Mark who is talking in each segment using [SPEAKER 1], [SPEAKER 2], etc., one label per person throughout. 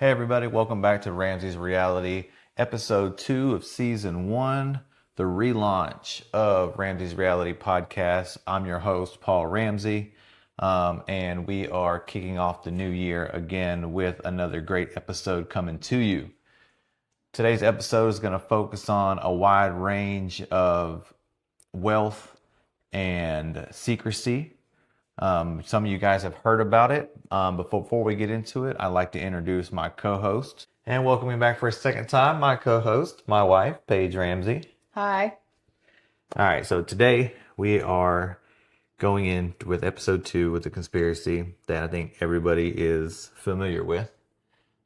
[SPEAKER 1] Hey everybody, welcome back to Ramsey's Reality, episode 2 of season 1, the relaunch of Ramsey's Reality podcast. I'm your host, Paul Ramsey, and we are kicking off the new year again with another great episode coming to you. Today's episode is going to focus on a wide range of wealth and secrecy. Some of you guys have heard about it. But before we get into it, I'd like to introduce my co-host and welcoming back for a second time, my co-host, my wife, Paige Ramsey.
[SPEAKER 2] Hi.
[SPEAKER 1] All right, so today we are going in with episode 2 with the conspiracy that I think everybody is familiar with.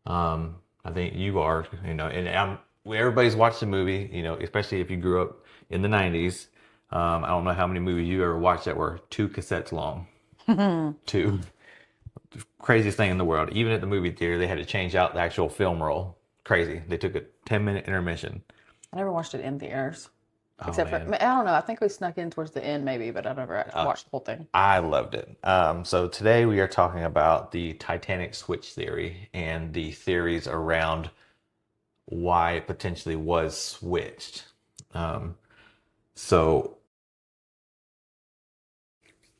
[SPEAKER 1] I think you are, everybody's watched the movie, especially if you grew up in the 90s. I don't know how many movies you ever watched that were 2 cassettes long. 2. Craziest thing in the world. Even at the movie theater, they had to change out the actual film roll. Crazy. They took a 10-minute intermission.
[SPEAKER 2] I never watched it in theaters.
[SPEAKER 1] Oh,
[SPEAKER 2] Except
[SPEAKER 1] man.
[SPEAKER 2] for, I don't know, I think we snuck in towards the end maybe, but I never actually watched the whole thing.
[SPEAKER 1] I loved it. So today we are talking about the Titanic switch theory and the theories around why it potentially was switched. So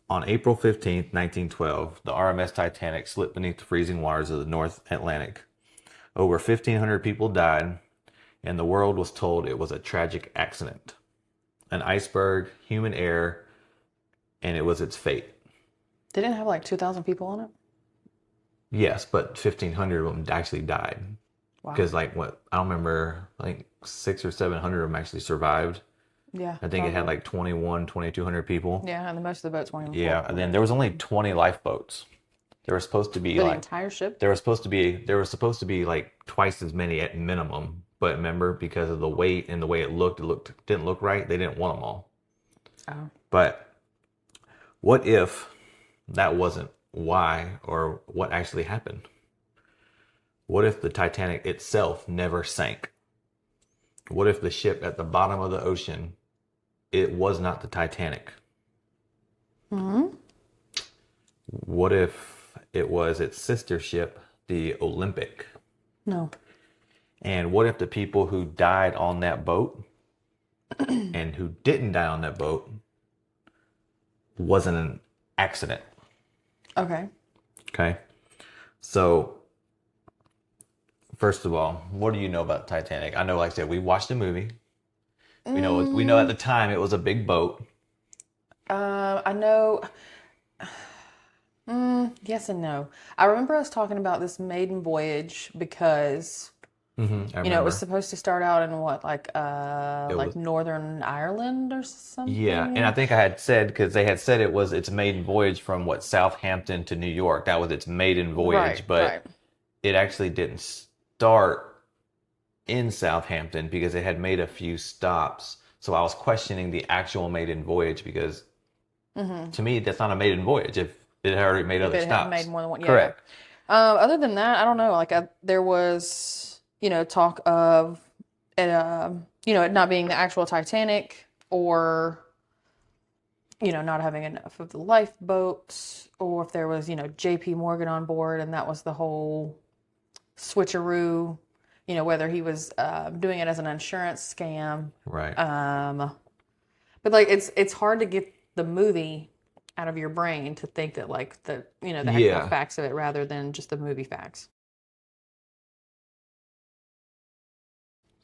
[SPEAKER 1] on April 15th, 1912, the RMS Titanic slipped beneath the freezing waters of the North Atlantic. Over 1,500 people died, and the world was told it was a tragic accident. An iceberg, human error, and it was its fate.
[SPEAKER 2] Didn't it have like 2,000 people on it?
[SPEAKER 1] Yes, but 1,500 of them actually died.
[SPEAKER 2] Wow.
[SPEAKER 1] Because I don't remember, 600 or 700 of them actually survived.
[SPEAKER 2] Yeah.
[SPEAKER 1] I think it had 2,200 people.
[SPEAKER 2] Yeah, and most of the boats weren't even
[SPEAKER 1] Yeah,
[SPEAKER 2] full.
[SPEAKER 1] and then there was only 20 lifeboats. There were supposed to be
[SPEAKER 2] For the entire ship?
[SPEAKER 1] there was supposed to be twice as many at minimum. But remember, because of the weight and the way it didn't look right. They didn't want them all.
[SPEAKER 2] Oh.
[SPEAKER 1] But what if that wasn't why or what actually happened? What if the Titanic itself never sank? What if the ship at the bottom of the ocean, it was not the Titanic?
[SPEAKER 2] Hmm.
[SPEAKER 1] What if it was its sister ship, the Olympic?
[SPEAKER 2] No.
[SPEAKER 1] And what if the people who died on that boat and who didn't die on that boat wasn't an accident?
[SPEAKER 2] Okay.
[SPEAKER 1] Okay. So, first of all, what do you know about Titanic? I know, like I said, we watched the movie. We know at the time it was a big boat.
[SPEAKER 2] I know. Yes and no. I remember us talking about this maiden voyage because it was supposed to start out in what, Northern Ireland or something?
[SPEAKER 1] Yeah, and I think I had said, because they had said its maiden voyage from Southampton to New York. That was its maiden voyage, but it actually didn't start in Southampton because it had made a few stops. So I was questioning the actual maiden voyage because to me, that's not a maiden voyage if it had already made other stops.
[SPEAKER 2] Made more than one. Yeah.
[SPEAKER 1] Correct.
[SPEAKER 2] Other than that, I don't know. There was, talk of it, it not being the actual Titanic or, not having enough of the lifeboats, or if there was, J.P. Morgan on board and that was the whole switcheroo, whether he was doing it as an insurance scam.
[SPEAKER 1] Right.
[SPEAKER 2] But it's hard to get the movie out of your brain to think that the actual facts of it rather than just the movie facts.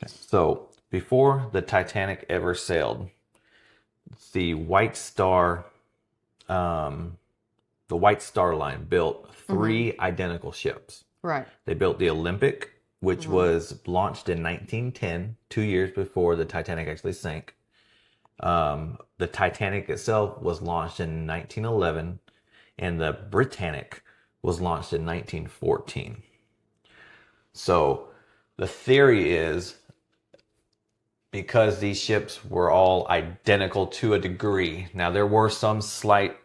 [SPEAKER 1] So before the Titanic ever sailed, the White Star Line built 3 identical ships.
[SPEAKER 2] Right.
[SPEAKER 1] They built the Olympic, which was launched in 1910, 2 years before the Titanic actually sank. The Titanic itself was launched in 1911, and the Britannic was launched in 1914. So the theory is, because these ships were all identical to a degree, now there were some slight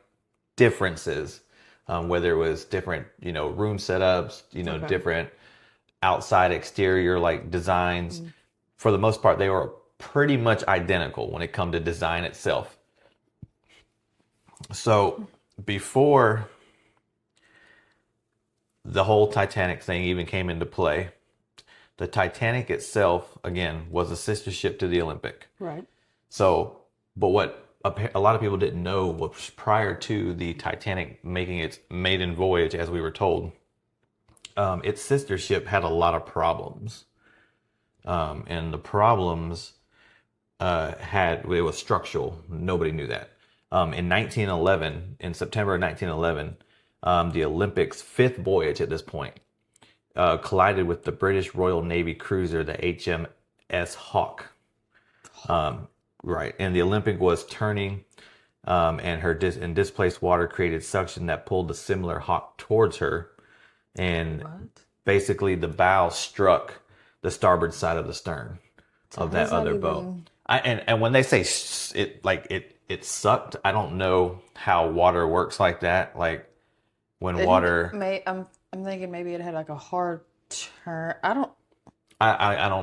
[SPEAKER 1] differences, whether it was different, room setups, different outside exterior designs. For the most part, they were pretty much identical when it comes to design itself. So before the whole Titanic thing even came into play. The Titanic itself, again, was a sister ship to the Olympic.
[SPEAKER 2] Right.
[SPEAKER 1] So, but what a lot of people didn't know was prior to the Titanic making its maiden voyage, as we were told, its sister ship had a lot of problems. And the problems it was structural. Nobody knew that. In 1911, in September of 1911, the Olympic's fifth voyage at this point collided with the British Royal Navy cruiser, the HMS Hawke. Right, and the Olympic was turning, and her displaced water created suction that pulled the similar Hawke towards her, and basically the bow struck the starboard side of the stern of that other boat. And when they say it sucked, I don't know how water works like that. Like when water,
[SPEAKER 2] I'm thinking maybe it had like a hard turn. I don't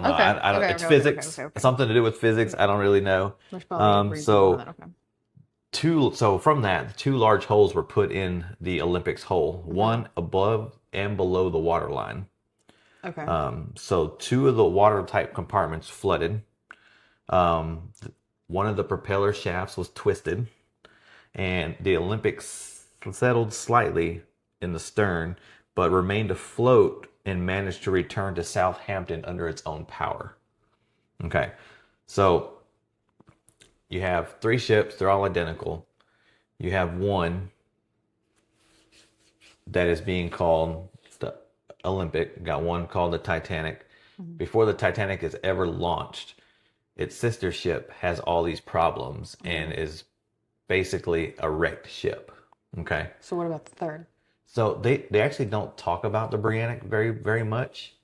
[SPEAKER 2] know.
[SPEAKER 1] Okay. I don't. It's physics. Okay. Something to do with physics. I don't really know.
[SPEAKER 2] There's probably a reason for that. Okay.
[SPEAKER 1] So from that, two large holes were put in the Olympic's hull, one above and below the water line.
[SPEAKER 2] Okay.
[SPEAKER 1] So two of the watertight compartments flooded. One of the propeller shafts was twisted, and the Olympic settled slightly in the stern, but remained afloat and managed to return to Southampton under its own power. Okay, so you have three ships, they're all identical. You have one that is being called the Olympic, got one called the Titanic. Mm-hmm. Before the Titanic is ever launched, its sister ship has all these problems and is basically a wrecked ship. Okay.
[SPEAKER 2] So what about the third?
[SPEAKER 1] So they actually don't talk about the Britannic very much,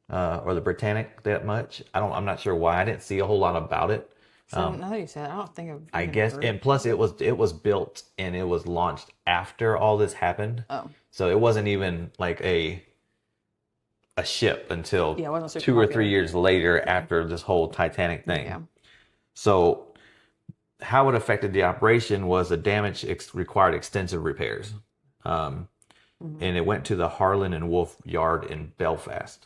[SPEAKER 1] or the Britannic that much. I'm not sure why. I didn't see a whole lot about it.
[SPEAKER 2] So now that you said, I don't think
[SPEAKER 1] I guess, and plus it was built and it was launched after all this happened.
[SPEAKER 2] Oh.
[SPEAKER 1] So it wasn't even like a ship until
[SPEAKER 2] it wasn't
[SPEAKER 1] 2 or 3 years later after this whole Titanic thing. Yeah. So how it affected the operation was the damage required extensive repairs. And it went to the Harland and Wolff Yard in Belfast.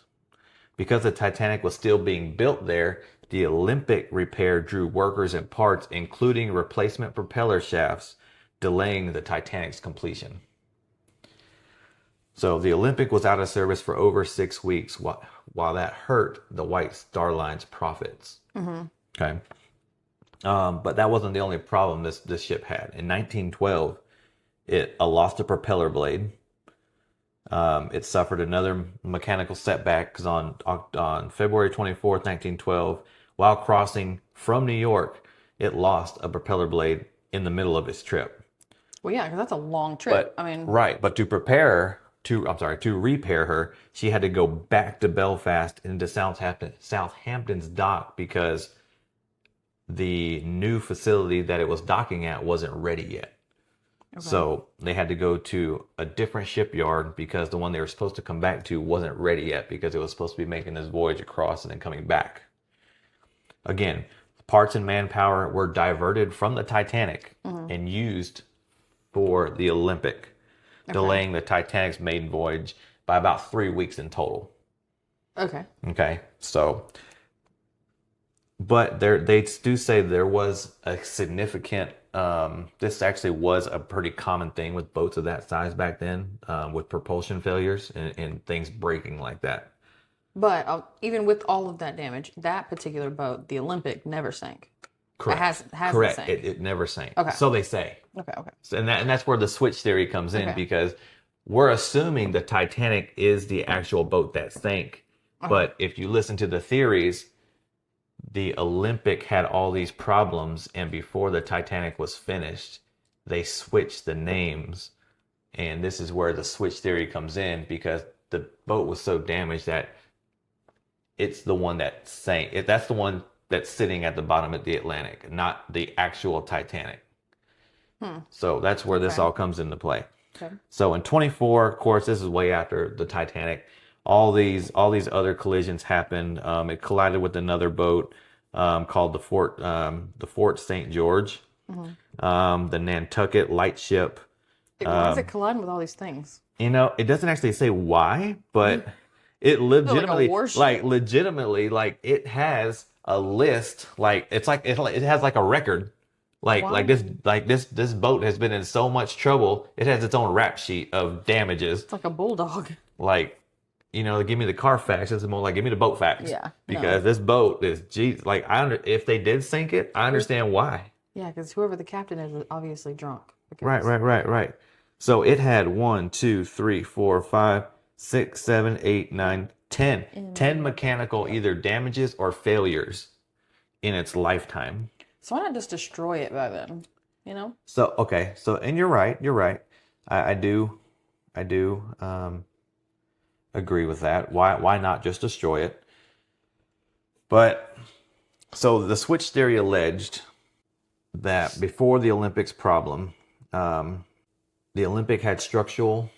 [SPEAKER 1] Because the Titanic was still being built there, the Olympic repair drew workers and parts, including replacement propeller shafts, delaying the Titanic's completion. So the Olympic was out of service for over 6 weeks, while that hurt the White Star Line's profits. Mm-hmm. Okay. But that wasn't the only problem this ship had. In 1912, it lost a propeller blade. It suffered another mechanical setback because on February 24th, 1912, while crossing from New York, it lost a propeller blade in the middle of its trip.
[SPEAKER 2] Well, yeah, because that's a long trip.
[SPEAKER 1] Right, but to repair her, she had to go back to Belfast into Southampton's dock because the new facility that it was docking at wasn't ready yet. Okay. So they had to go to a different shipyard because the one they were supposed to come back to wasn't ready yet because it was supposed to be making this voyage across and then coming back. Again, parts and manpower were diverted from the Titanic and used for the Olympic, delaying the Titanic's maiden voyage by about 3 weeks in total. Okay. So, but they do say there was a significant. This actually was a pretty common thing with boats of that size back then, with propulsion failures and things breaking like that.
[SPEAKER 2] But even with all of that damage, that particular boat, the Olympic, never sank.
[SPEAKER 1] Correct.
[SPEAKER 2] It hasn't
[SPEAKER 1] Correct.
[SPEAKER 2] sank.
[SPEAKER 1] It never sank.
[SPEAKER 2] Okay.
[SPEAKER 1] So they say.
[SPEAKER 2] Okay.
[SPEAKER 1] So, and that's where the switch theory comes in because we're assuming the Titanic is the actual boat that sank. But if you listen to the theories, the Olympic had all these problems, and before the Titanic was finished, they switched the names. And this is where the switch theory comes in because the boat was so damaged that it's the one that sank. That's the one that's sitting at the bottom of the Atlantic, not the actual Titanic. So that's where this all comes into play. Okay. So in 24, of course, this is way after the Titanic. All these other collisions happened. It collided with another boat called the Fort St. George, the Nantucket lightship.
[SPEAKER 2] Why is it colliding with all these things?
[SPEAKER 1] You know, it doesn't actually say why, but it
[SPEAKER 2] Feel like a warship.
[SPEAKER 1] legitimately, like it has a list, like it has like a record,
[SPEAKER 2] Wow.
[SPEAKER 1] this boat has been in so much trouble. It has its own rap sheet of damages.
[SPEAKER 2] It's like a bulldog.
[SPEAKER 1] Like, give me the car facts. It's more like give me the boat facts
[SPEAKER 2] Yeah.
[SPEAKER 1] because
[SPEAKER 2] No.
[SPEAKER 1] this boat is, geez, like if they did sink it, I understand why.
[SPEAKER 2] Yeah, because whoever the captain is obviously drunk.
[SPEAKER 1] Right,
[SPEAKER 2] Because
[SPEAKER 1] right, right, right. So it had one, two, three, four, five, six, seven, eight, nine, 10. 10 mechanical either damages or failures in its lifetime.
[SPEAKER 2] so why not just destroy it by then? You know?
[SPEAKER 1] So, okay. So, and you're right. You're right. I do agree with that. Why not just destroy it? But so the switch theory alleged that before the Olympics problem, um, the Olympic had structural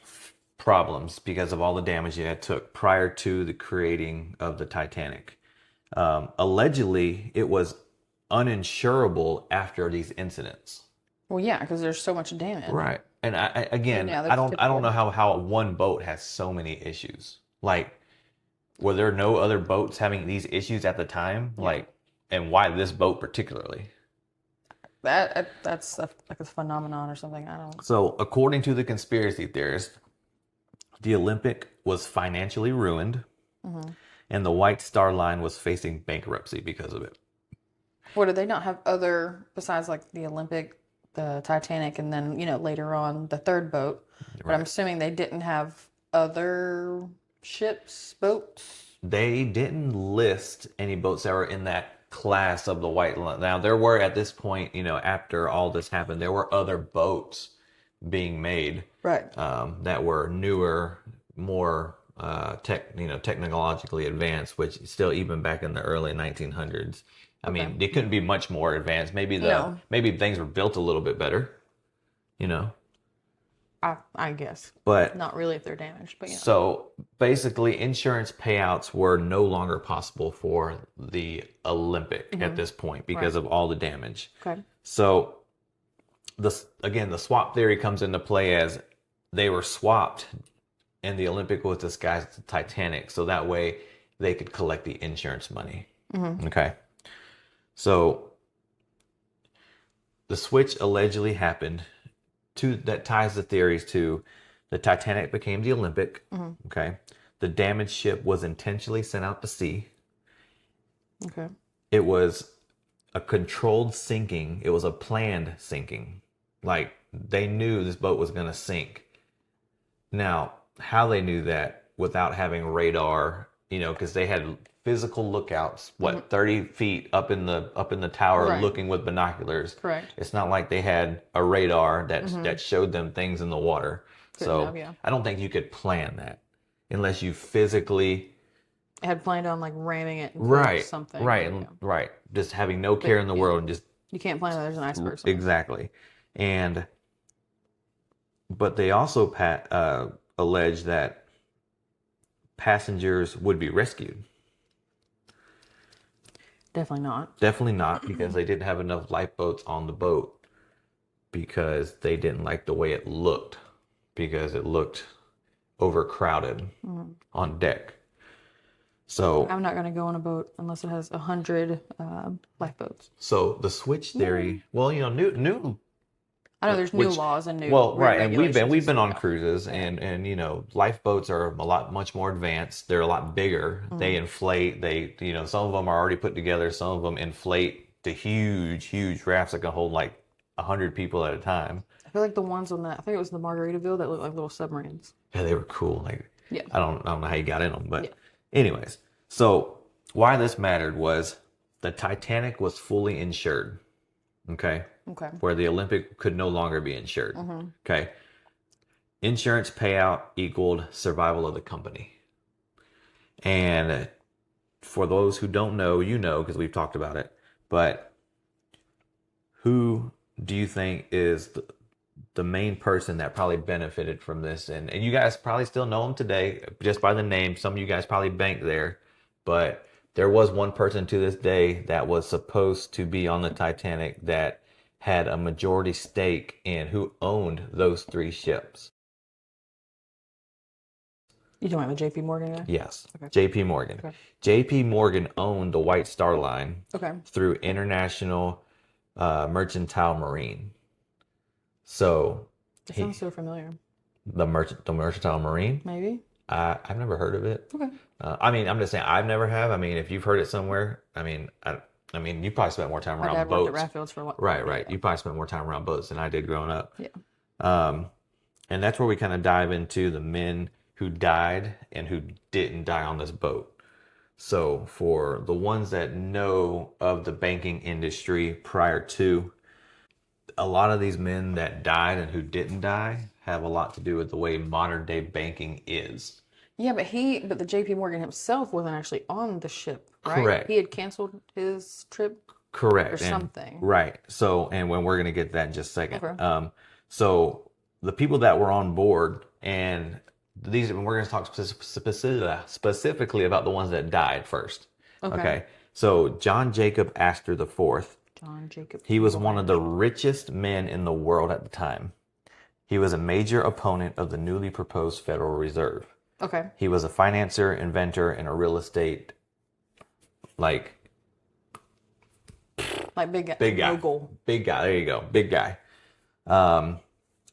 [SPEAKER 1] problems because of all the damage it had took prior to the creating of the Titanic. Allegedly, it was uninsurable after these incidents.
[SPEAKER 2] Well, yeah, because there's so much damage.
[SPEAKER 1] Right. And again,
[SPEAKER 2] Yeah,
[SPEAKER 1] I
[SPEAKER 2] that's
[SPEAKER 1] don't
[SPEAKER 2] typical.
[SPEAKER 1] know how one boat has so many issues. Like, were there no other boats having these issues at the time?
[SPEAKER 2] Yeah.
[SPEAKER 1] Like, and why this boat particularly?
[SPEAKER 2] That's like a phenomenon or something. I don't.
[SPEAKER 1] So, according to the conspiracy theorists, the Olympic was financially ruined, and the White Star Line was facing bankruptcy because of it.
[SPEAKER 2] What do they not have other besides like the Olympic, the Titanic, and then later on the third boat? But I'm
[SPEAKER 1] Right.
[SPEAKER 2] assuming they didn't have other ships, boats.
[SPEAKER 1] They didn't list any boats that were in that class of the White Line. Now, there were at this point, after all this happened, there were other boats being made
[SPEAKER 2] Right.
[SPEAKER 1] that were newer, more technologically advanced, which still even back in the early 1900s. I mean, they couldn't be much more advanced.
[SPEAKER 2] No.
[SPEAKER 1] Maybe things were built a little bit better, you know.
[SPEAKER 2] I guess
[SPEAKER 1] But
[SPEAKER 2] not really if they're damaged, but
[SPEAKER 1] so basically, insurance payouts were no longer possible for the Olympic at this point because
[SPEAKER 2] Right.
[SPEAKER 1] of all the damage.
[SPEAKER 2] Okay.
[SPEAKER 1] So the swap theory comes into play as they were swapped and the Olympic was disguised as the Titanic, so that way they could collect the insurance money. Okay. So the switch allegedly happened that ties the theories to the Titanic became the Olympic. Okay. The damaged ship was intentionally sent out to sea.
[SPEAKER 2] Okay.
[SPEAKER 1] It was a controlled sinking. It was a planned sinking. Like they knew this boat was going to sink. Now, how they knew that without having radar, because they had physical lookouts, 30 feet up in the tower
[SPEAKER 2] Right.
[SPEAKER 1] looking with binoculars.
[SPEAKER 2] Correct.
[SPEAKER 1] It's not like they had a radar that showed them things in the water.
[SPEAKER 2] Couldn't
[SPEAKER 1] So
[SPEAKER 2] have, yeah.
[SPEAKER 1] I don't think you could plan that unless you physically
[SPEAKER 2] I had planned on like ramming it into
[SPEAKER 1] right,
[SPEAKER 2] something.
[SPEAKER 1] right,
[SPEAKER 2] Yeah.
[SPEAKER 1] and right, just having no care in the world and just
[SPEAKER 2] You can't plan that there's an iceberg somewhere.
[SPEAKER 1] exactly. And but they also allege that passengers would be rescued.
[SPEAKER 2] Definitely not.
[SPEAKER 1] Definitely not because they didn't have enough lifeboats on the boat because they didn't like the way it looked because it looked overcrowded on deck. So
[SPEAKER 2] I'm not going to go on a boat unless it has 100 lifeboats.
[SPEAKER 1] so the switch theory, well, new
[SPEAKER 2] I know there's new
[SPEAKER 1] which
[SPEAKER 2] laws and new
[SPEAKER 1] well, right, and we've
[SPEAKER 2] regulations
[SPEAKER 1] been on
[SPEAKER 2] yeah.
[SPEAKER 1] cruises and lifeboats are much more advanced. They're a lot bigger. They inflate. They some of them are already put together. Some of them inflate to huge rafts that can hold like 100 people at a time.
[SPEAKER 2] I feel like the ones on that, I think it was the Margaritaville that looked like little submarines.
[SPEAKER 1] Yeah, they were cool. Like
[SPEAKER 2] Yeah.
[SPEAKER 1] I don't know how you got in them, but
[SPEAKER 2] Yeah.
[SPEAKER 1] anyways, so why this mattered was the Titanic was fully insured. Okay.
[SPEAKER 2] Okay.
[SPEAKER 1] Where the Olympic could no longer be insured. Okay. Insurance payout equaled survival of the company. And for those who don't know, because we've talked about it, but who do you think is the main person that probably benefited from this? And you guys probably still know him today just by the name. Some of you guys probably banked there, but there was one person to this day that was supposed to be on the Titanic that had a majority stake in who owned those three ships.
[SPEAKER 2] You talking about the J.P. Morgan guy?
[SPEAKER 1] Yes,
[SPEAKER 2] Okay.
[SPEAKER 1] J.P. Morgan.
[SPEAKER 2] Okay.
[SPEAKER 1] J.P. Morgan owned the White Star Line
[SPEAKER 2] Okay.
[SPEAKER 1] through International Mercantile Marine. So
[SPEAKER 2] It sounds so familiar.
[SPEAKER 1] the Mercantile Marine.
[SPEAKER 2] Maybe.
[SPEAKER 1] I've never heard of it.
[SPEAKER 2] Okay.
[SPEAKER 1] I mean, I'm just saying I've never have. I mean, if you've heard it somewhere, I mean, you probably spent more time
[SPEAKER 2] My
[SPEAKER 1] around
[SPEAKER 2] dad
[SPEAKER 1] boats.
[SPEAKER 2] worked at Raffles for a while.
[SPEAKER 1] Right, right. You probably spent more time around boats than I did growing up.
[SPEAKER 2] Yeah.
[SPEAKER 1] And that's where we kind of dive into the men who died and who didn't die on this boat. So for the ones that know of the banking industry prior to, a lot of these men that died and who didn't die have a lot to do with the way modern day banking is.
[SPEAKER 2] Yeah, but the J.P. Morgan himself wasn't actually on the ship, right?
[SPEAKER 1] Correct.
[SPEAKER 2] He had canceled his trip.
[SPEAKER 1] Correct.
[SPEAKER 2] Or something.
[SPEAKER 1] Right. So, and when we're going to get that in just a second.
[SPEAKER 2] Okay.
[SPEAKER 1] So the people that were on board, and we're going to talk specifically about the ones that died first. Okay. So John Jacob Astor IV.
[SPEAKER 2] John Jacob.
[SPEAKER 1] He was one of the richest men in the world at the time. He was a major opponent of the newly proposed Federal Reserve.
[SPEAKER 2] Okay.
[SPEAKER 1] He was a financier, inventor, and a real estate,
[SPEAKER 2] like big
[SPEAKER 1] guy.
[SPEAKER 2] Mogul.
[SPEAKER 1] Big guy. There you go. Big guy.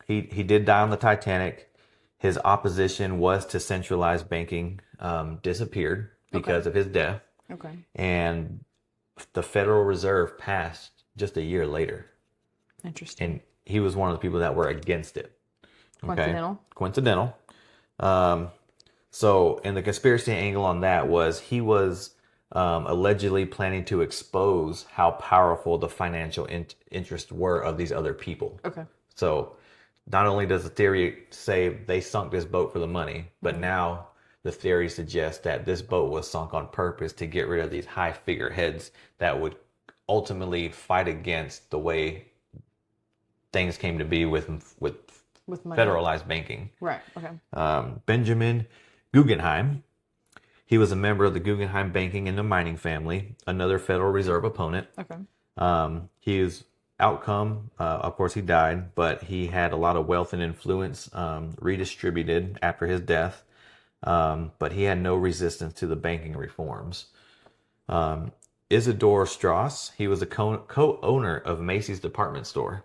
[SPEAKER 1] He did die on the Titanic. His opposition was to centralized banking disappeared because of his death.
[SPEAKER 2] Okay.
[SPEAKER 1] And the Federal Reserve passed just a year later.
[SPEAKER 2] Interesting.
[SPEAKER 1] And he was one of the people that were against it.
[SPEAKER 2] Coincidental.
[SPEAKER 1] Coincidental. So, and the conspiracy angle on that was he was allegedly planning to expose how powerful the financial interests were of these other people.
[SPEAKER 2] Okay.
[SPEAKER 1] So, not only does the theory say they sunk this boat for the money, but now the theory suggests that this boat was sunk on purpose to get rid of these high figureheads that would ultimately fight against the way things came to be with
[SPEAKER 2] money.
[SPEAKER 1] federalized banking.
[SPEAKER 2] Right. Okay.
[SPEAKER 1] Benjamin Guggenheim. He was a member of the Guggenheim banking and the mining family, another Federal Reserve opponent.
[SPEAKER 2] Okay.
[SPEAKER 1] His outcome, of course, he died, but he had a lot of wealth and influence redistributed after his death. But he had no resistance to the banking reforms. Isidore Strauss, he was a co-owner of Macy's department store,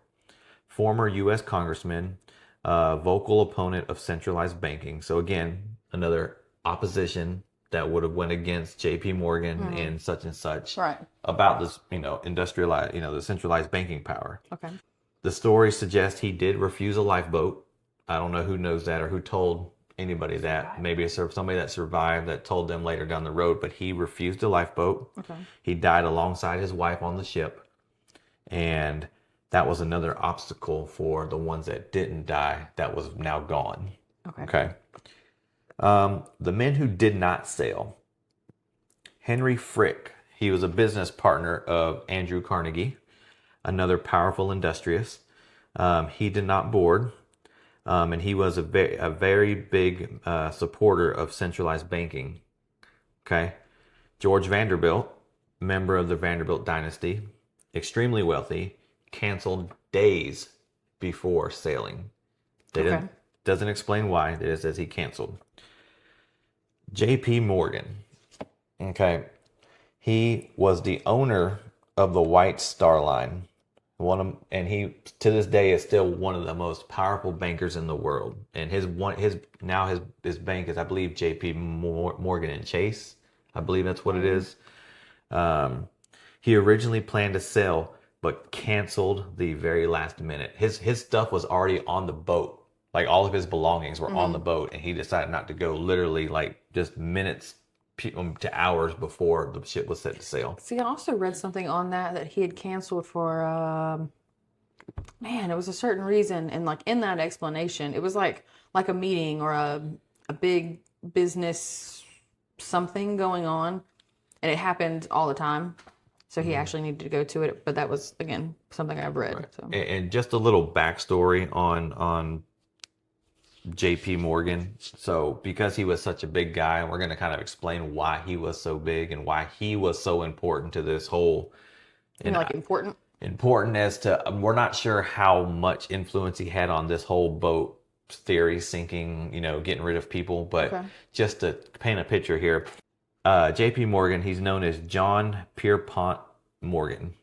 [SPEAKER 1] former U.S. congressman, vocal opponent of centralized banking. So again, another opposition that would have went against J.P. Morgan and such
[SPEAKER 2] right.
[SPEAKER 1] about this, industrialized, the centralized banking power.
[SPEAKER 2] Okay.
[SPEAKER 1] The story suggests he did refuse a lifeboat. I don't know who knows that or who told anybody that. Maybe it's somebody that survived that told them later down the road, but he refused a lifeboat.
[SPEAKER 2] Okay.
[SPEAKER 1] He died alongside his wife on the ship. And that was another obstacle for the ones that didn't die that was now gone. Okay. The men who did not sail. Henry Frick. He was a business partner of Andrew Carnegie, another powerful industrious. He did not board. And he was a very big supporter of centralized banking. Okay. George Vanderbilt, member of the Vanderbilt dynasty, extremely wealthy, canceled days before sailing. Doesn't explain why. It just says he canceled. J.P. Morgan. Okay. He was the owner of the White Star Line. And he to this day is still one of the most powerful bankers in the world. And his bank is, I believe, J.P. Morgan and Chase. I believe that's what it is. He originally planned to sell, but canceled the very last minute. His stuff was already on the boat. Like all of his belongings were on the boat, and he decided not to go. Literally, like just minutes to hours before the ship was set to sail.
[SPEAKER 2] See, I also read something on that he had canceled for, it was a certain reason. And like in that explanation, it was like a meeting or a big business something going on. And it happened all the time. So he actually needed to go to it. But that was, again, something I've read.
[SPEAKER 1] Right.
[SPEAKER 2] So.
[SPEAKER 1] And just a little backstory on J.P. Morgan. So because he was such a big guy, we're going to kind of explain why he was so big and why he was so important to this whole.
[SPEAKER 2] Important?
[SPEAKER 1] Important as to, we're not sure how much influence he had on this whole boat theory sinking, getting rid of people. But
[SPEAKER 2] Okay.
[SPEAKER 1] just to paint a picture here, J.P. Morgan, he's known as John Pierpont Morgan.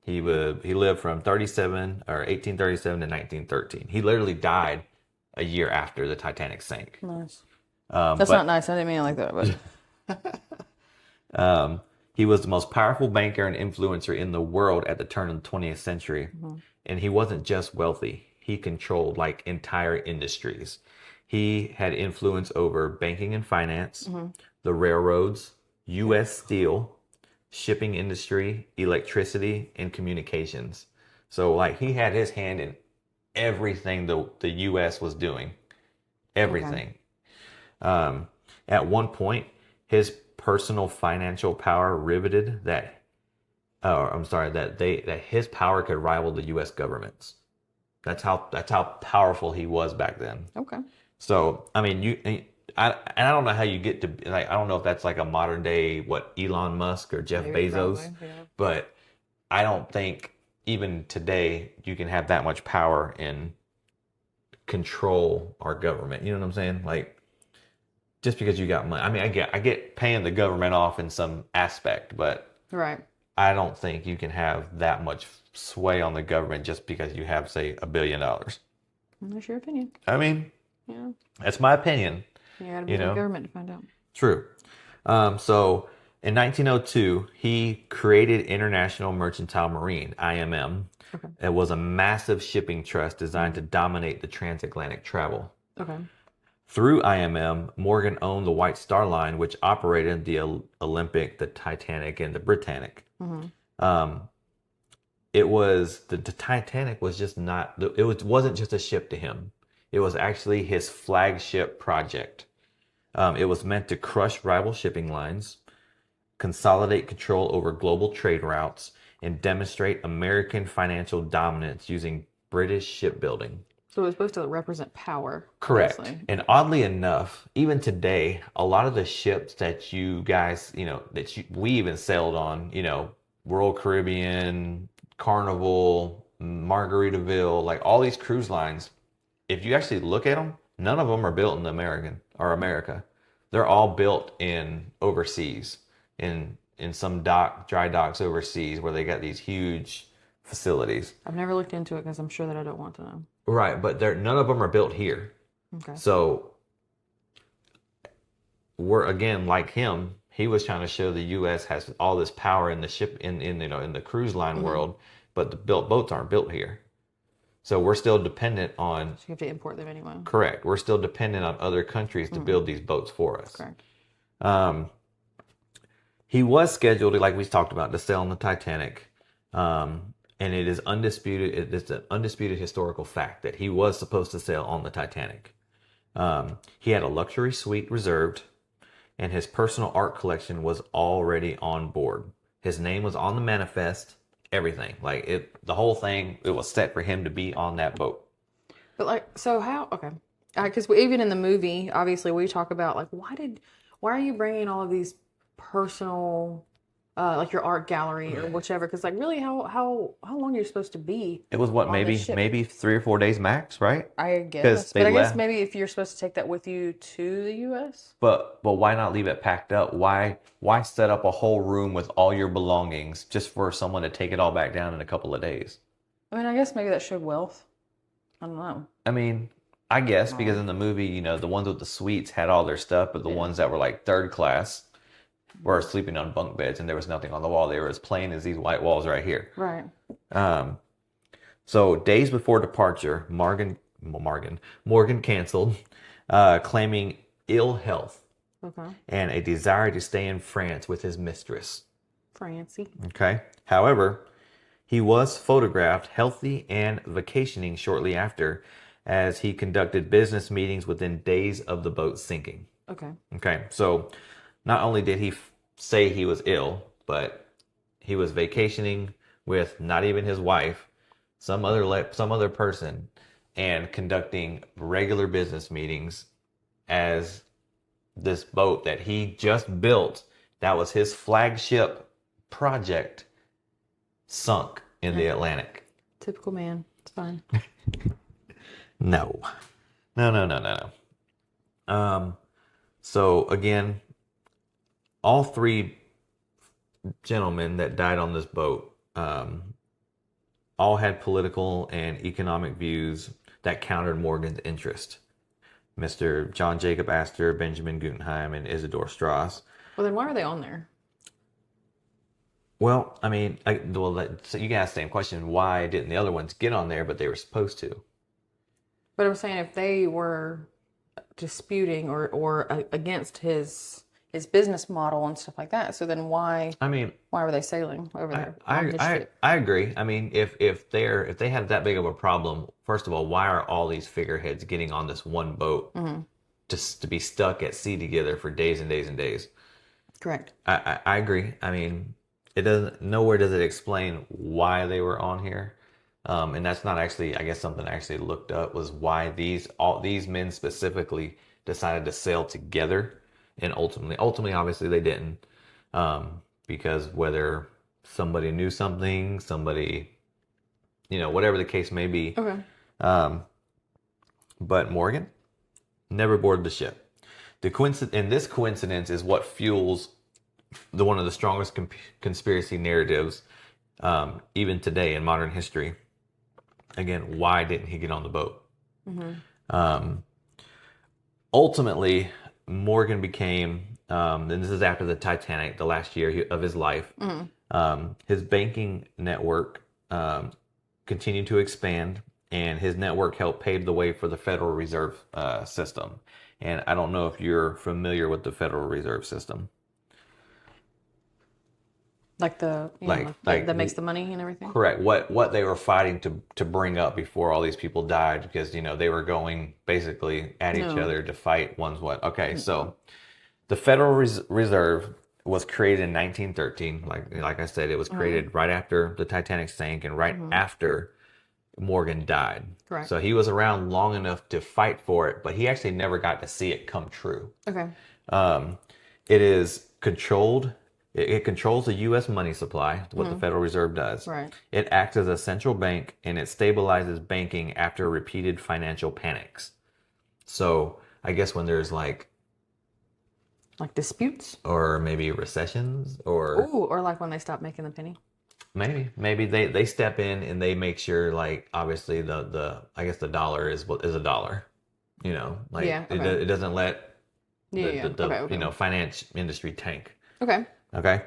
[SPEAKER 1] He lived from 1837 to 1913. He literally died a year after the Titanic sank.
[SPEAKER 2] Nice. That's not nice. I didn't mean it like that, but
[SPEAKER 1] He was the most powerful banker and influencer in the world at the turn of the 20th century. And he wasn't just wealthy. He controlled like entire industries. He had influence over banking and finance, the railroads, U.S. steel, shipping industry, electricity, and communications. So like he had his hand in everything the U.S. was doing. Everything. At one point, his personal financial power riveted that his power could rival the U.S. government's. That's how powerful he was back then.
[SPEAKER 2] okay.
[SPEAKER 1] So I mean, I don't know how you get to like, I don't know if that's like a modern day Elon Musk or Jeff
[SPEAKER 2] Maybe,
[SPEAKER 1] Bezos,
[SPEAKER 2] probably, yeah.
[SPEAKER 1] but I don't think even today you can have that much power and control our government. You know what I'm saying? Like, just because you got money. I mean, I get paying the government off in some aspect, but
[SPEAKER 2] Right.
[SPEAKER 1] I don't think you can have that much sway on the government just because you have, say, $1 billion.
[SPEAKER 2] That's your opinion.
[SPEAKER 1] I mean,
[SPEAKER 2] Yeah.
[SPEAKER 1] that's my opinion.
[SPEAKER 2] You gotta be in the government to find out.
[SPEAKER 1] True. So in 1902, he created International Mercantile Marine, IMM.
[SPEAKER 2] Okay.
[SPEAKER 1] It was a massive shipping trust designed to dominate the transatlantic travel.
[SPEAKER 2] Okay.
[SPEAKER 1] Through IMM, Morgan owned the White Star Line, which operated the Olympic, the Titanic, and the Britannic. It was the Titanic was just not. Wasn't just a ship to him. It was actually his flagship project. It was meant to crush rival shipping lines, consolidate control over global trade routes, and demonstrate American financial dominance using British shipbuilding.
[SPEAKER 2] So it was supposed to represent power.
[SPEAKER 1] Correct.
[SPEAKER 2] Obviously.
[SPEAKER 1] And oddly enough, even today, a lot of the ships that you guys, we even sailed on, Royal Caribbean, Carnival, Margaritaville, like all these cruise lines, if you actually look at them, none of them are built in America. They're all built in overseas, in some dry docks overseas where they got these huge facilities.
[SPEAKER 2] I've never looked into it because I'm sure that I don't want to know.
[SPEAKER 1] Right, but none of them are built here.
[SPEAKER 2] Okay.
[SPEAKER 1] So we're again like him. He was trying to show the U.S. has all this power in the ship in the cruise line world, but the boats aren't built here. So we're still dependent on.
[SPEAKER 2] So you have to import them anyway.
[SPEAKER 1] Correct. We're still dependent on other countries to build these boats for us.
[SPEAKER 2] Correct.
[SPEAKER 1] He was scheduled, like we talked about, to sail on the Titanic. And it is undisputed. It's an undisputed historical fact that he was supposed to sail on the Titanic. He had a luxury suite reserved, and his personal art collection was already on board. His name was on the manifest. Everything, the whole thing, it was set for him to be on that boat.
[SPEAKER 2] But so how? Okay, because even in the movie, obviously, we talk about why are you bringing all of these personal, like your art gallery or whichever? Because really, how long are you supposed to be?
[SPEAKER 1] It was maybe 3 or 4 days max, right?
[SPEAKER 2] I guess, but I guess maybe if you're supposed to take that with you to the U.S.
[SPEAKER 1] But why not leave it packed up? Why set up a whole room with all your belongings just for someone to take it all back down in a couple of days?
[SPEAKER 2] I mean, I guess maybe that showed wealth. I don't know.
[SPEAKER 1] I mean, I guess because in the movie, the ones with the suites had all their stuff, but the ones that were like third class were sleeping on bunk beds and there was nothing on the wall. They were as plain as these white walls right here.
[SPEAKER 2] Right.
[SPEAKER 1] So days before departure, Morgan canceled, claiming ill health and a desire to stay in France with his mistress.
[SPEAKER 2] Francie.
[SPEAKER 1] Okay. However, he was photographed healthy and vacationing shortly after, as he conducted business meetings within days of the boat sinking.
[SPEAKER 2] Okay.
[SPEAKER 1] Okay. So not only did he say he was ill, but he was vacationing with not even his wife, some other person, and conducting regular business meetings as this boat that he just built, that was his flagship project, sunk in the Atlantic.
[SPEAKER 2] Typical man. It's fine.
[SPEAKER 1] No. No, no, no, no, no. So again, all three gentlemen that died on this boat, all had political and economic views that countered Morgan's interest. Mr. John Jacob Astor, Benjamin Guggenheim, and Isidore Strauss.
[SPEAKER 2] Well, then why are they on there?
[SPEAKER 1] Well, I mean, so you can ask the same question. Why didn't the other ones get on there, but they were supposed to?
[SPEAKER 2] But I'm saying if they were disputing or against his business model and stuff like that, so then why
[SPEAKER 1] I mean,
[SPEAKER 2] were they sailing over there on his
[SPEAKER 1] I
[SPEAKER 2] ship?
[SPEAKER 1] I agree. I mean, if they had that big of a problem, first of all, why are all these figureheads getting on this one boat just to be stuck at sea together for days and days and days?
[SPEAKER 2] Correct.
[SPEAKER 1] I agree. I mean, it doesn't nowhere does it explain why they were on here. And that's not actually, I guess, something I actually looked up was why all these men specifically decided to sail together, and ultimately, obviously, they didn't, because whether somebody knew something, somebody, whatever the case may be.
[SPEAKER 2] Okay.
[SPEAKER 1] But Morgan never boarded the ship. And this coincidence is what fuels one of the strongest conspiracy narratives, even today in modern history. Again, why didn't he get on the boat? Ultimately, Morgan became, and this is after the Titanic, the last year of his life. His banking network continued to expand, and his network helped pave the way for the Federal Reserve system. And I don't know if you're familiar with the Federal Reserve System.
[SPEAKER 2] Like that makes the money and everything.
[SPEAKER 1] Correct. What they were fighting to bring up before all these people died, because they were going basically at each other to fight one's what. Okay, so the Federal Reserve was created in 1913. Like I said, it was created right after the Titanic sank and right after Morgan died.
[SPEAKER 2] Correct.
[SPEAKER 1] So he was around long enough to fight for it, but he actually never got to see it come true.
[SPEAKER 2] Okay.
[SPEAKER 1] It is controlled. It controls the U.S. money supply, what the Federal Reserve does.
[SPEAKER 2] Right.
[SPEAKER 1] It acts as a central bank, and it stabilizes banking after repeated financial panics. So I guess when there's like
[SPEAKER 2] disputes,
[SPEAKER 1] or maybe recessions, or
[SPEAKER 2] like when they stop making the penny.
[SPEAKER 1] maybe they step in and they make sure, like, obviously the I guess the dollar is a dollar. It doesn't let the finance industry tank.
[SPEAKER 2] Okay.
[SPEAKER 1] Okay.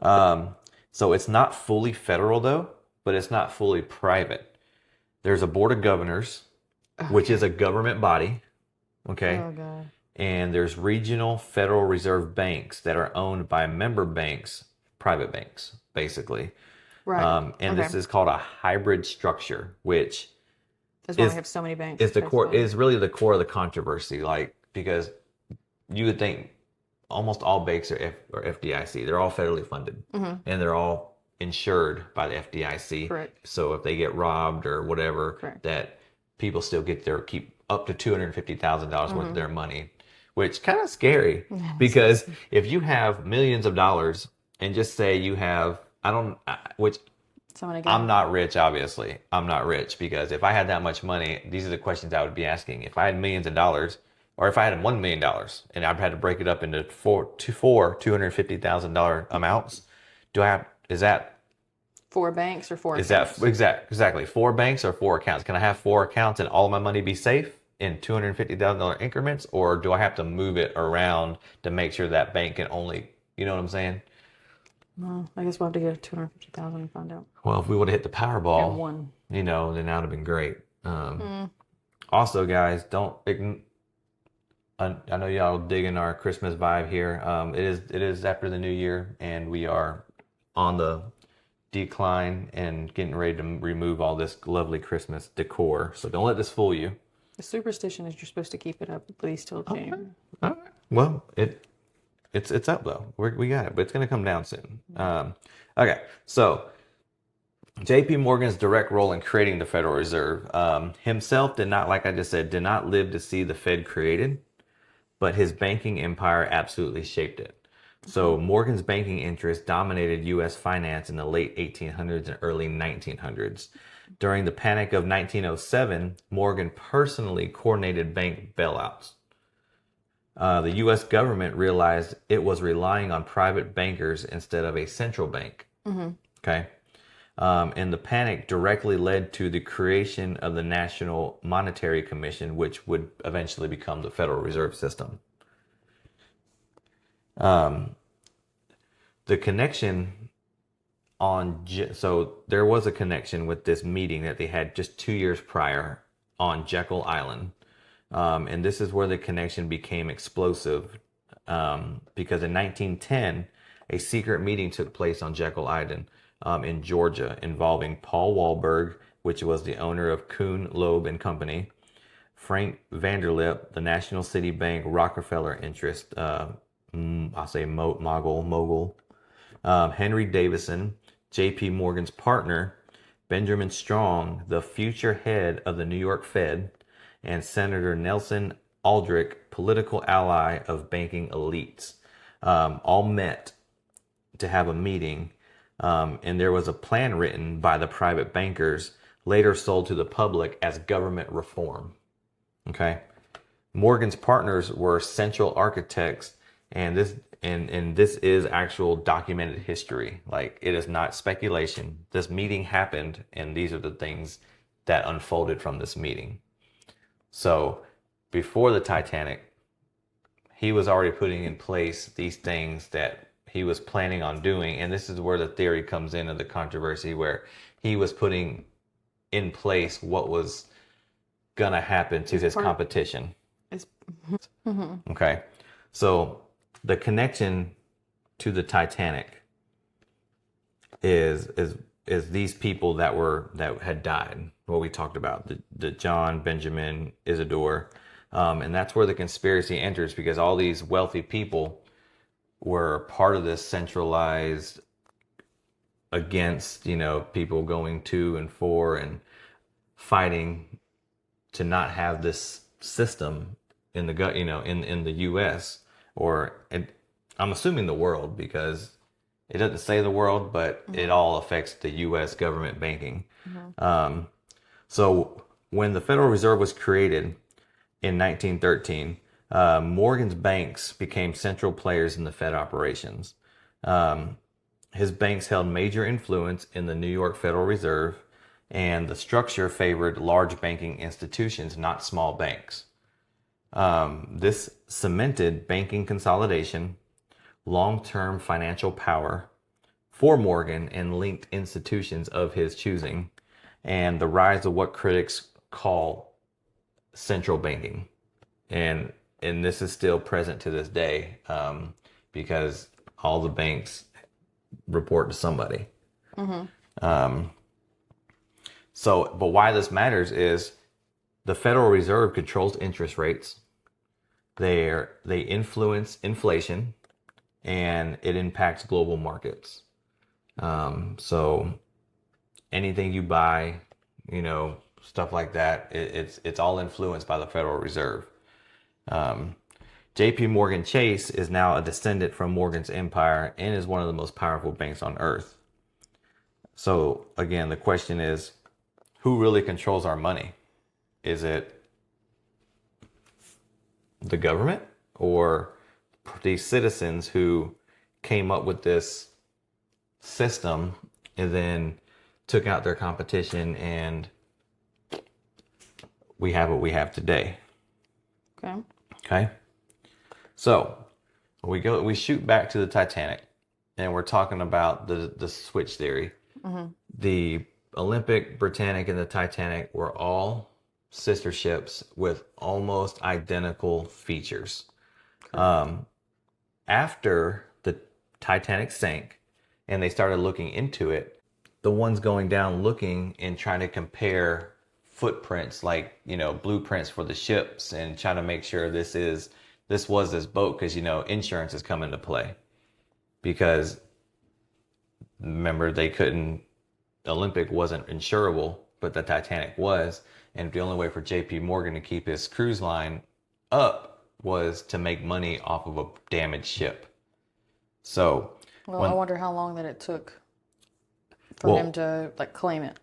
[SPEAKER 1] So it's not fully federal though, but it's not fully private. There's a board of governors, which is a government body. Okay.
[SPEAKER 2] Oh God.
[SPEAKER 1] And there's regional Federal Reserve banks that are owned by member banks, private banks, basically.
[SPEAKER 2] Right.
[SPEAKER 1] This is called a hybrid structure, which
[SPEAKER 2] That's why we have so many banks.
[SPEAKER 1] is really the core of the controversy. Like, because you would think almost all banks are FDIC. They're all federally funded, and they're all insured by the FDIC.
[SPEAKER 2] Correct.
[SPEAKER 1] So if they get robbed or whatever, that people still keep up to $250,000 worth of their money, which kind of scary because if you have millions of dollars and just say you have, I'm not rich, obviously. I'm not rich, because if I had that much money, these are the questions I would be asking. If I had millions of dollars, or if I had $1 million and I've had to break it up into four $250,000 amounts, is that
[SPEAKER 2] 4 banks or 4
[SPEAKER 1] is
[SPEAKER 2] accounts?
[SPEAKER 1] that exactly 4 banks or 4 accounts? Can I have 4 accounts and all of my money be safe in $250,000 increments, or do I have to move it around to make sure that bank can only, you know what I'm saying?
[SPEAKER 2] Well, I guess we'll have to get 250,000 and find out.
[SPEAKER 1] Well, if we would have hit the Powerball,
[SPEAKER 2] And won.
[SPEAKER 1] then that would have been great. Also, guys, I know y'all digging our Christmas vibe here. It is after the new year, and we are on the decline and getting ready to remove all this lovely Christmas decor. So don't let this fool you.
[SPEAKER 2] The superstition is you're supposed to keep it up at least till January.
[SPEAKER 1] All right. Well, it's up though. We got it, but it's going to come down soon. Okay, so J.P. Morgan's direct role in creating the Federal Reserve himself did not, like I just said, did not live to see the Fed created, but his banking empire absolutely shaped it. So Morgan's banking interests dominated U.S. finance in the late 1800s and early 1900s. During the Panic of 1907, Morgan personally coordinated bank bailouts. The U.S. government realized it was relying on private bankers instead of a central bank. Okay. And the panic directly led to the creation of the National Monetary Commission, which would eventually become the Federal Reserve System. The connection so there was a connection with this meeting that they had just 2 years prior on Jekyll Island. And this is where the connection became explosive, because in 1910, a secret meeting took place on Jekyll Island in Georgia involving Paul Wahlberg, which was the owner of Kuhn, Loeb and Company, Frank Vanderlip, the National City Bank Rockefeller interest, I'll say mogul, Henry Davison, J.P. Morgan's partner, Benjamin Strong, the future head of the New York Fed, and Senator Nelson Aldrich, political ally of banking elites, all met to have a meeting. And there was a plan written by the private bankers, later sold to the public as government reform. Okay. Morgan's partners were central architects, and this is actual documented history. Like, it is not speculation. This meeting happened, and these are the things that unfolded from this meeting. So before the Titanic, he was already putting in place these things that he was planning on doing. And this is where the theory comes in of the controversy, where he was putting in place what was going to happen to his competition. Okay. So the connection to the Titanic is these people that had died. What we talked about, the John, Benjamin, Isidore, and that's where the conspiracy enters, because all these wealthy people were part of this centralized against, people going to and for and fighting to not have this system in the in the U.S. I'm assuming the world, because it doesn't say the world, but it all affects the U.S. government banking. So when the Federal Reserve was created in 1913, Morgan's banks became central players in the Fed operations. His banks held major influence in the New York Federal Reserve, and the structure favored large banking institutions, not small banks. This cemented banking consolidation, long-term financial power for Morgan and linked institutions of his choosing, and the rise of what critics call central banking. And this is still present to this day, because all the banks report to somebody. But why this matters is the Federal Reserve controls interest rates. They influence inflation, and it impacts global markets. So anything you buy, stuff like that, it's all influenced by the Federal Reserve. J.P. Morgan Chase is now a descendant from Morgan's empire and is one of the most powerful banks on earth. So again, the question is, who really controls our money? Is it the government or these citizens who came up with this system and then took out their competition, and we have what we have today? Okay. So we shoot back to the Titanic, and we're talking about the switch theory. The Olympic, Britannic, and the Titanic were all sister ships with almost identical features. After the Titanic sank and they started looking into it, the ones going down looking and trying to compare footprints, like, blueprints for the ships, and trying to make sure this was this boat, because, insurance has come into play. Because remember, Olympic wasn't insurable, but the Titanic was. And the only way for J.P. Morgan to keep his cruise line up was to make money off of a damaged ship. So,
[SPEAKER 2] Well, I
[SPEAKER 1] when,
[SPEAKER 2] wonder how long that it took for him
[SPEAKER 1] well,
[SPEAKER 2] to like claim it.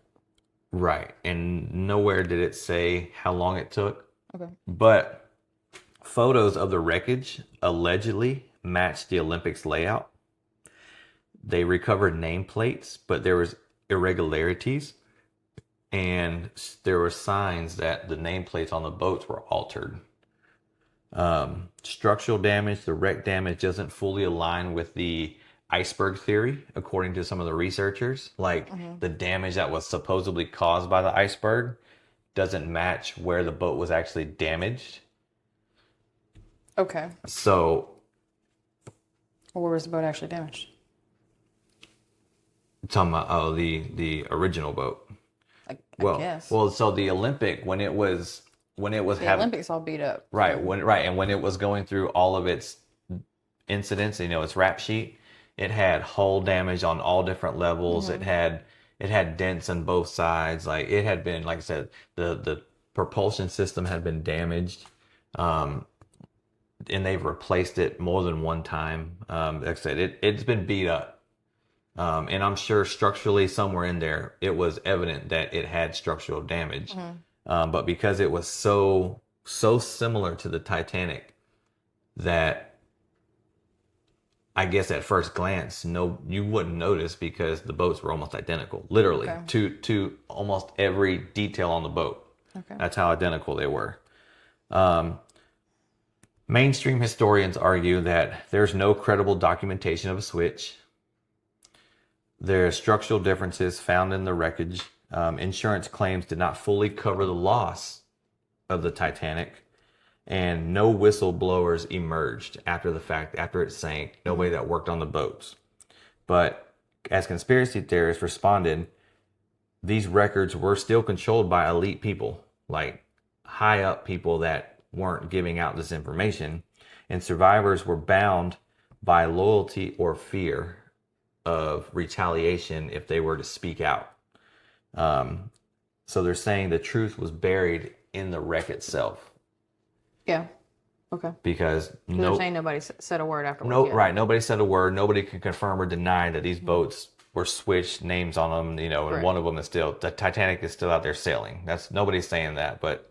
[SPEAKER 1] right. And nowhere did it say how long it took.
[SPEAKER 2] Okay.
[SPEAKER 1] But photos of the wreckage allegedly matched the Olympics layout. They recovered nameplates, but there was irregularities, and there were signs that the nameplates on the boats were altered. Structural damage, the wreck damage doesn't fully align with the iceberg theory, according to some of the researchers. Like the damage that was supposedly caused by the iceberg doesn't match where the boat was actually damaged.
[SPEAKER 2] Okay.
[SPEAKER 1] So,
[SPEAKER 2] Well, where was the boat actually damaged?
[SPEAKER 1] talking about the original boat.
[SPEAKER 2] I guess.
[SPEAKER 1] Well, so the Olympic when it was
[SPEAKER 2] The
[SPEAKER 1] having
[SPEAKER 2] Olympics all beat up.
[SPEAKER 1] right
[SPEAKER 2] So,
[SPEAKER 1] and when it was going through all of its incidents, its rap sheet, it had hull damage on all different levels. It had dents on both sides. Like it had been, like I said, the propulsion system had been damaged. Um, and they've replaced it more than one time. Like I said, it's been beat up. And I'm sure structurally somewhere in there, it was evident that it had structural damage. But because it was so similar to the Titanic that I guess at first glance, no, you wouldn't notice because the boats were almost identical, literally
[SPEAKER 2] Okay.
[SPEAKER 1] to almost every detail on the boat.
[SPEAKER 2] Okay.
[SPEAKER 1] That's how identical they were. Mainstream historians argue that there's no credible documentation of a switch. There are structural differences found in the wreckage. Insurance claims did not fully cover the loss of the Titanic, and no whistleblowers emerged after the fact, after it sank. Nobody that worked on the boats. But as conspiracy theorists responded, these records were still controlled by elite people, like high up people that weren't giving out this information, and survivors were bound by loyalty or fear of retaliation if they were to speak out. So they're saying the truth was buried in the wreck itself
[SPEAKER 2] Yeah. Okay.
[SPEAKER 1] because
[SPEAKER 2] They're saying nobody said a word afterwards.
[SPEAKER 1] no,
[SPEAKER 2] yet.
[SPEAKER 1] right, nobody said a word. Nobody can confirm or deny that these boats were switched, names on them, and
[SPEAKER 2] Correct.
[SPEAKER 1] one of them is still, the Titanic is still out there sailing. That's nobody's saying that, but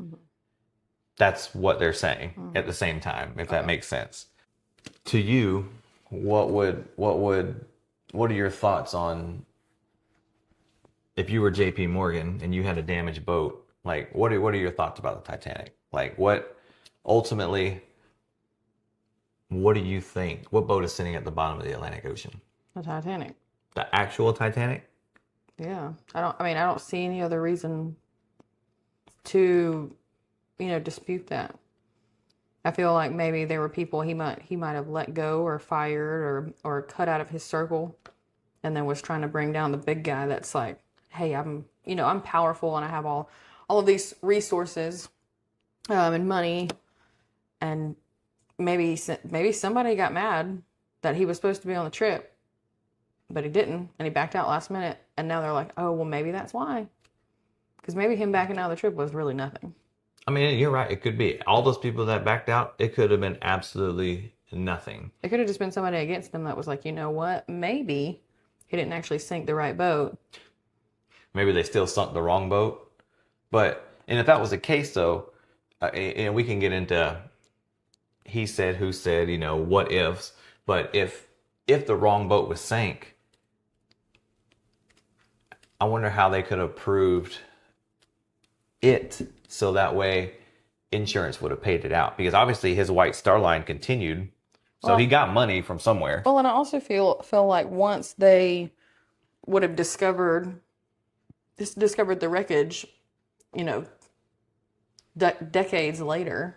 [SPEAKER 1] that's what they're saying at the same time, if that makes sense. To you, what are your thoughts on if you were JP Morgan and you had a damaged boat? Like, what are your thoughts about the Titanic? Like, ultimately, what do you think? What boat is sitting at the bottom of the Atlantic Ocean?
[SPEAKER 2] The Titanic.
[SPEAKER 1] The actual Titanic?
[SPEAKER 2] Yeah. I don't see any other reason to, dispute that. I feel like maybe there were people he might have let go or fired or cut out of his circle, and then was trying to bring down the big guy that's like, hey, I'm powerful and I have all of these resources and money, and maybe somebody got mad that he was supposed to be on the trip, but he didn't, and he backed out last minute, and now they're like, oh, well, maybe that's why. Because maybe him backing out of the trip was really nothing.
[SPEAKER 1] I mean, you're right. It could be. All those people that backed out, it could have been absolutely nothing.
[SPEAKER 2] It could have just been somebody against him that was like, you know what? Maybe he didn't actually sink the right boat.
[SPEAKER 1] Maybe they still sunk the wrong boat. And if that was the case, though, and we can get into he said, who said, what ifs. But if the wrong boat was sank, I wonder how they could have proved it so that way insurance would have paid it out, because obviously his White Star Line continued, so he got money from somewhere.
[SPEAKER 2] Well, and I also feel like once they would have discovered the wreckage, decades later,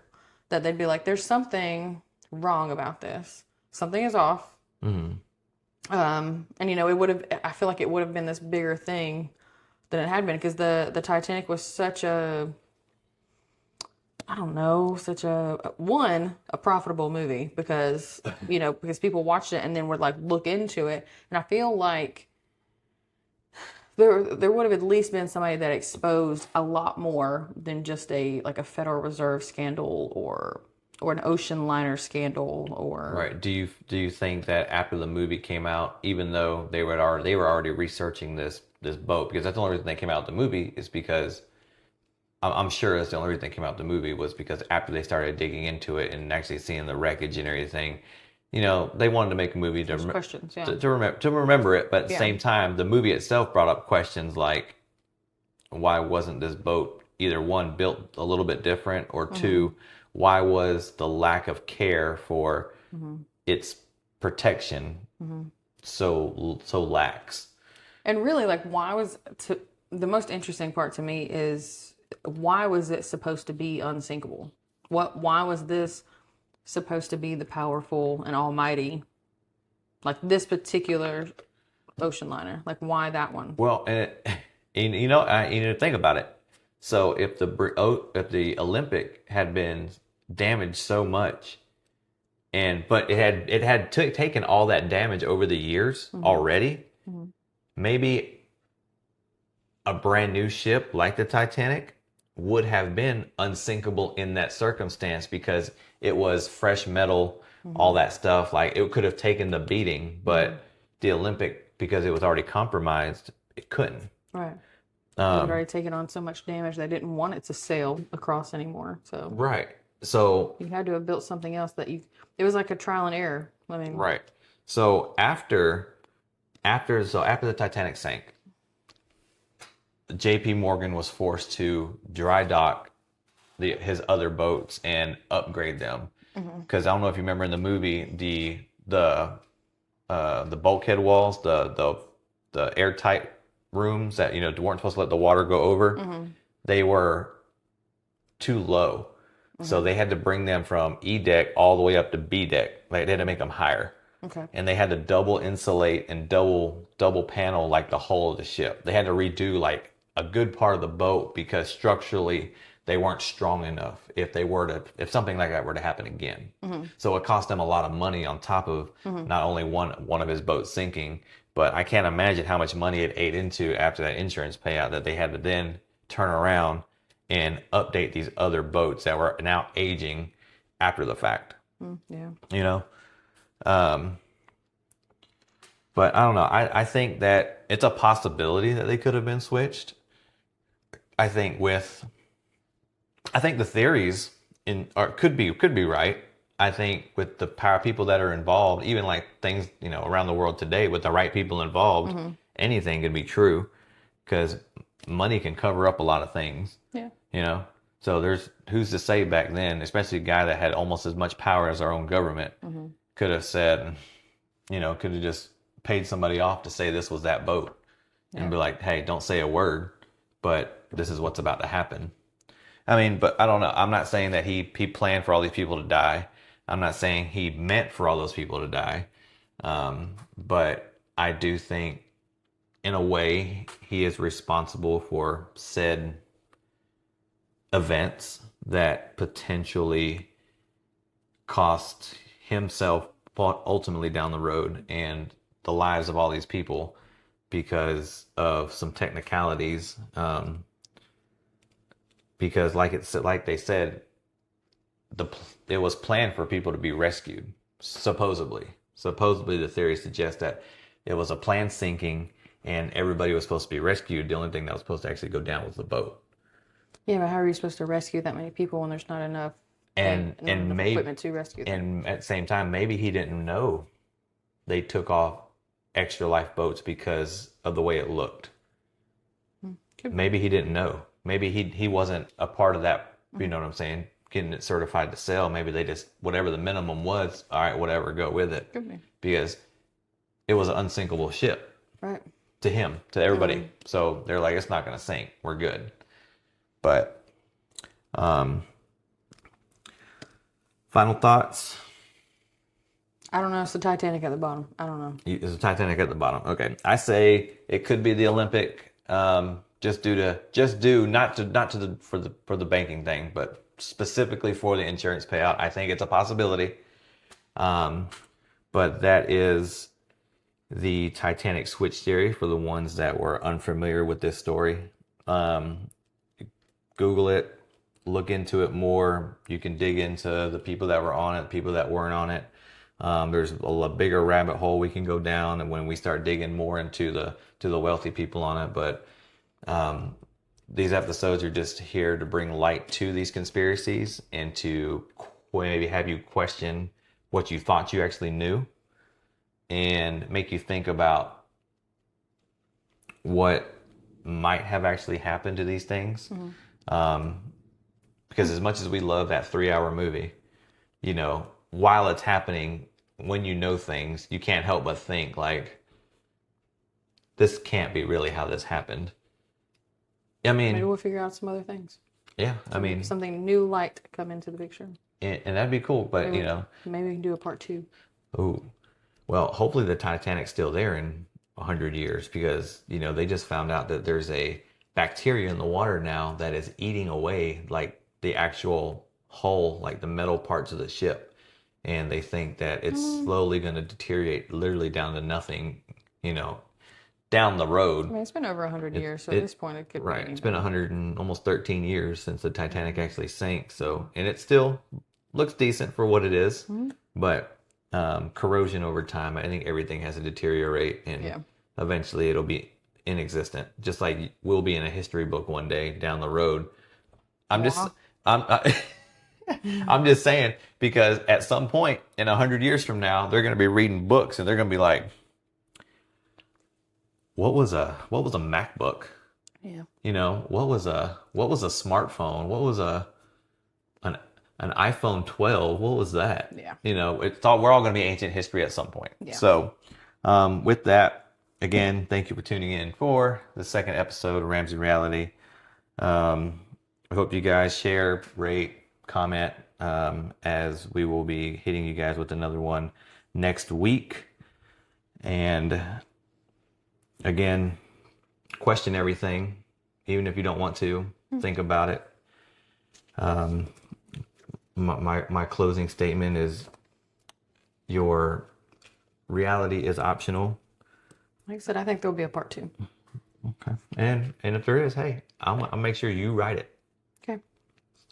[SPEAKER 2] that they'd be like, there's something wrong about this. Something is off.
[SPEAKER 1] Mm-hmm.
[SPEAKER 2] And I feel like it would have been this bigger thing than it had been, because the Titanic was such a profitable movie, because because people watched it and then would like look into it, and I feel like there would have at least been somebody that exposed a lot more than just a Federal Reserve scandal or or an ocean liner scandal, or
[SPEAKER 1] Right. Do you think that after the movie came out, even though they were already researching this boat, because that's the only reason they came out with the movie is because I'm sure that's the only reason they came out with the movie was because after they started digging into it and actually seeing the wreckage and everything, they wanted to make a movie
[SPEAKER 2] there's questions. Yeah.
[SPEAKER 1] to remember it, but at the
[SPEAKER 2] Yeah.
[SPEAKER 1] same time, the movie itself brought up questions like why wasn't this boat either one built a little bit different or two, why was the lack of care for its protection so lax?
[SPEAKER 2] And really, like, the most interesting part to me is why was it supposed to be unsinkable? Why was this supposed to be the powerful and almighty, like this particular ocean liner? Like, why that one?
[SPEAKER 1] Well, and you need to think about it. So if the Olympic had been damaged so much, but it had taken all that damage over the years already, maybe a brand new ship like the Titanic would have been unsinkable in that circumstance because it was fresh metal, all that stuff. Like it could have taken the beating, but the Olympic, because it was already compromised, it couldn't.
[SPEAKER 2] Right. It had already taken on so much damage they didn't want it to sail across anymore. So
[SPEAKER 1] Right. So
[SPEAKER 2] you had to have built something else it was like a trial and error. I mean,
[SPEAKER 1] right. So after the Titanic sank, J.P. Morgan was forced to dry dock his other boats and upgrade them. Because I don't know if you remember in the movie the bulkhead walls, the airtight rooms that weren't supposed to let the water go over, they were too low. So they had to bring them from E deck all the way up to B deck. Like they had to make them higher.
[SPEAKER 2] Okay.
[SPEAKER 1] And they had to double insulate and double panel like the hull of the ship. They had to redo like a good part of the boat because structurally they weren't strong enough if something like that were to happen again. So it cost them a lot of money on top of not only one of his boats sinking, but I can't imagine how much money it ate into after that insurance payout that they had to then turn around and update these other boats that were now aging after the fact.
[SPEAKER 2] Yeah.
[SPEAKER 1] But I don't know. I think that it's a possibility that they could have been switched. I think the theories could be right. I think with the power of people that are involved, even like things around the world today, with the right people involved, anything can be true because money can cover up a lot of things.
[SPEAKER 2] Yeah.
[SPEAKER 1] So there's who's to say back then, especially a guy that had almost as much power as our own government, could have said, could have just paid somebody off to say this was that boat and be like, hey, don't say a word, but this is what's about to happen. I mean, but I don't know. I'm not saying that he planned for all these people to die. I'm not saying he meant for all those people to die. But I do think in a way he is responsible for said events that potentially cost himself ultimately down the road and the lives of all these people because of some technicalities. Because like they said, it was planned for people to be rescued. Supposedly the theory suggests that it was a planned sinking and everybody was supposed to be rescued. The only thing that was supposed to actually go down was the boat.
[SPEAKER 2] Yeah, but how are you supposed to rescue that many people when there's not enough
[SPEAKER 1] and maybe
[SPEAKER 2] equipment to rescue them?
[SPEAKER 1] And at the same time, maybe he didn't know they took off extra lifeboats because of the way it looked. Maybe he didn't know. Maybe he wasn't a part of that. You know what I'm saying? Getting it certified to sail. Maybe they just whatever the minimum was. All right, whatever, go with it.
[SPEAKER 2] Could be.
[SPEAKER 1] Because it was an unsinkable ship.
[SPEAKER 2] Right.
[SPEAKER 1] To him, to everybody. So they're like, it's not going to sink. We're good. But, final thoughts?
[SPEAKER 2] I don't know. It's the Titanic at the bottom. I don't know.
[SPEAKER 1] It's the Titanic at the bottom. Okay. I say it could be the Olympic, not for the banking thing, but specifically for the insurance payout. I think it's a possibility. But that is the Titanic switch theory for the ones that were unfamiliar with this story. Google it, look into it more. You can dig into the people that were on it, people that weren't on it. There's a bigger rabbit hole we can go down, and when we start digging more into the wealthy people on it. But these episodes are just here to bring light to these conspiracies and to maybe have you question what you thought you actually knew, and make you think about what might have actually happened to these things. Because as much as we love that 3-hour movie, you know, while it's happening, when you know things, you can't help but think like, this can't be really how this happened. I mean,
[SPEAKER 2] Maybe we'll figure out some other things.
[SPEAKER 1] yeah, I mean,
[SPEAKER 2] Something new light come into the picture.
[SPEAKER 1] and that'd be cool, but
[SPEAKER 2] Maybe,
[SPEAKER 1] you know,
[SPEAKER 2] maybe we can do a part 2.
[SPEAKER 1] ooh, well, hopefully the Titanic's still there in 100 years, because, you know, they just found out that there's a bacteria in the water now that is eating away like the actual hull, like the metal parts of the ship. And they think that it's slowly going to deteriorate literally down to nothing, you know, down the road.
[SPEAKER 2] I mean, it's been over 100 years, so at this point it could
[SPEAKER 1] Right.
[SPEAKER 2] be
[SPEAKER 1] It's been 100 and almost 13 years since the Titanic actually sank. So, and it still looks decent for what it is, but corrosion over time, I think everything has to deteriorate, and eventually it'll be inexistent, just like we'll be in a history book one day down the road. I'm just saying, because at some point in 100 years from now, they're going to be reading books and they're going to be like, what was a MacBook?
[SPEAKER 2] Yeah.
[SPEAKER 1] You know, what was a smartphone? What was an iPhone 12? What was that?
[SPEAKER 2] Yeah.
[SPEAKER 1] You know, we're all going to be ancient history at some point.
[SPEAKER 2] Yeah.
[SPEAKER 1] So, with that, again, thank you for tuning in for the second episode of Ramsey Reality. I hope you guys share, rate, comment, as we will be hitting you guys with another one next week. And again, question everything, even if you don't want to. Think about it. My closing statement is, your reality is optional.
[SPEAKER 2] Like I said, I think there'll be a part 2.
[SPEAKER 1] Okay. And if there is, hey, I'll make sure you write it.
[SPEAKER 2] Okay.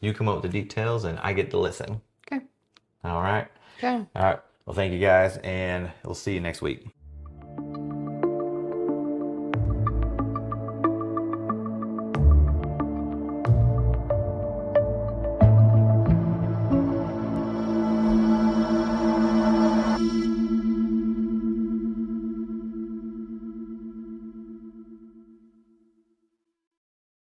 [SPEAKER 1] You come up with the details and I get to listen.
[SPEAKER 2] Okay.
[SPEAKER 1] All right.
[SPEAKER 2] Okay.
[SPEAKER 1] All right. Well, thank you guys, and we'll see you next week.